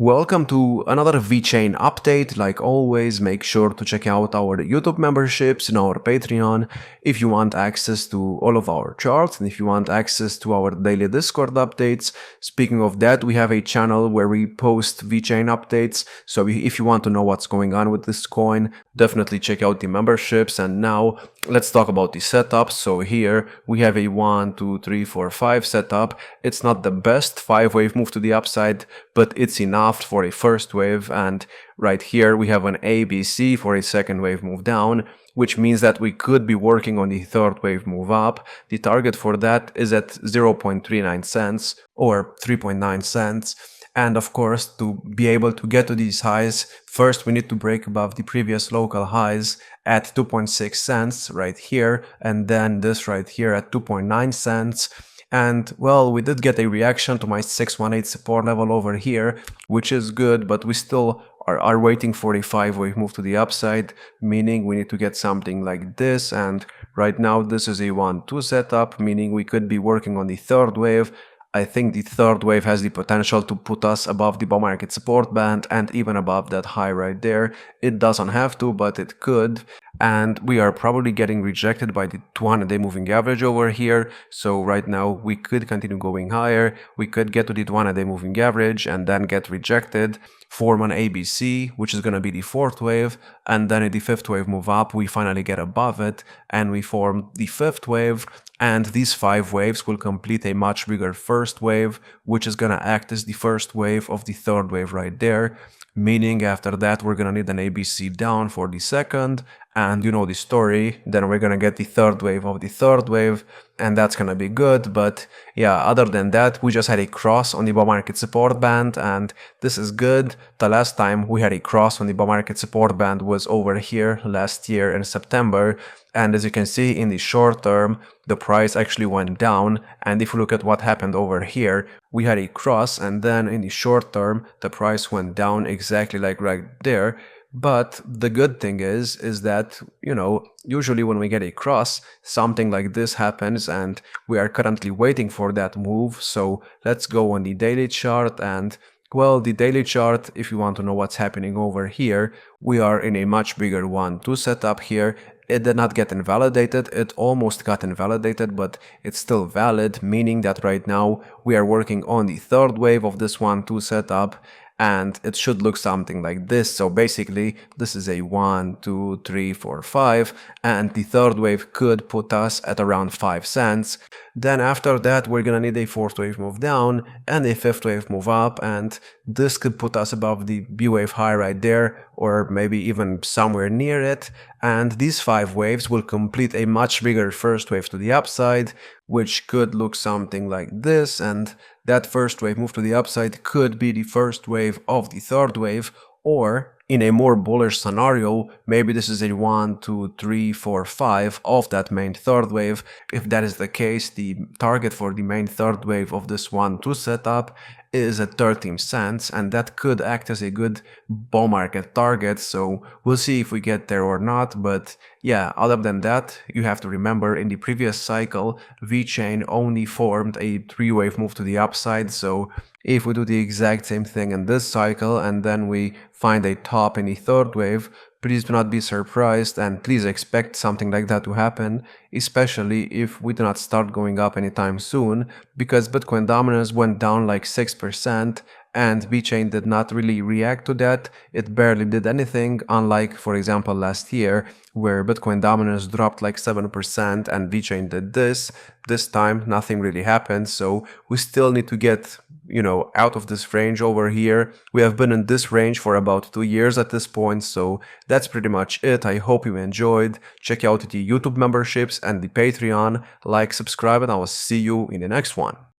Welcome to another VeChain update. Like always, make sure to check out our YouTube memberships and our Patreon if you want access to all of our charts and if you want access to our daily Discord updates. Speaking of that, we have a channel where we post VeChain updates. So if you want to know what's going on with this coin, definitely check out the memberships. And now let's talk about the setup. So here we have a 1, 2, 3, 4, 5 setup. It's not the best 5-wave move to the upside, but it's enough for a first wave, and right here we have an ABC for a second wave move down, which means that we could be working on the third wave move up. The target for that is at 0.39 cents or 3.9 cents. And of course, to be able to get to these highs, first we need to break above the previous local highs at 2.6 cents right here, and then this right here at 2.9 cents. And well, we did get a reaction to my 618 support level over here, which is good, but we still are waiting for a 5-wave move to the upside, meaning we need to get something like this. And right now this is a 1-2 setup, meaning we could be working on the third wave. I think the third wave has the potential to put us above the bull market support band and even above that high right there. It doesn't have to, but it could. And we are probably getting rejected by the 200-day moving average over here. So right now we could continue going higher. We could get to the 200-day moving average and then get rejected, form an ABC, which is going to be the fourth wave. And then in the fifth wave move up, we finally get above it and we form the fifth wave. And these 5 waves will complete a much bigger first wave, which is going to act as the first wave of the third wave right there. Meaning after that, we're going to need an ABC down for the second. And you know the story, then we're going to get the third wave of the third wave, and that's going to be good. But yeah, other than that, we just had a cross on the bull market support band, and this is good. The last time we had a cross on the bull market support band was over here last year in September. And as you can see in the short term, the price actually went down. And if you look at what happened over here, we had a cross, and then in the short term, the price went down exactly like right there. But the good thing is that, you know, usually when we get a cross, something like this happens, and we are currently waiting for that move. So let's go on the daily chart. And well, the daily chart, if you want to know what's happening over here, we are in a much bigger 1-2 setup here. It did not get invalidated, it almost got invalidated, but it's still valid, meaning that right now we are working on the third wave of this 1-2 setup, and it should look something like this. So basically, this is a 1, 2, 3, 4, 5, and the third wave could put us at around 5 cents. Then after that, we're gonna need a fourth wave move down and a fifth wave move up, and this could put us above the B wave high right there, or maybe even somewhere near it. And these 5 waves will complete a much bigger first wave to the upside, which could look something like this. And that first wave move to the upside could be the first wave of the third wave, or in a more bullish scenario, maybe this is a 1, 2, 3, 4, 5 of that main third wave. If that is the case, the target for the main third wave of this 1-2 setup is at 13 cents, and that could act as a good bull market target. So we'll see if we get there or not. But yeah, other than that, you have to remember in the previous cycle, VeChain only formed a 3-wave move to the upside. So if we do the exact same thing in this cycle and then we find a top in the third wave, please do not be surprised, and please expect something like that to happen, especially if we do not start going up anytime soon, because Bitcoin dominance went down like 6%, and VeChain did not really react to that. It barely did anything, unlike, for example, last year, where Bitcoin dominance dropped like 7% and VeChain did this. This time, nothing really happened, so we still need to get, you know, out of this range over here. We have been in this range for about 2 years at this point, so that's pretty much it. I hope you enjoyed. Check out the YouTube memberships and the Patreon. Like, subscribe, and I will see you in the next one.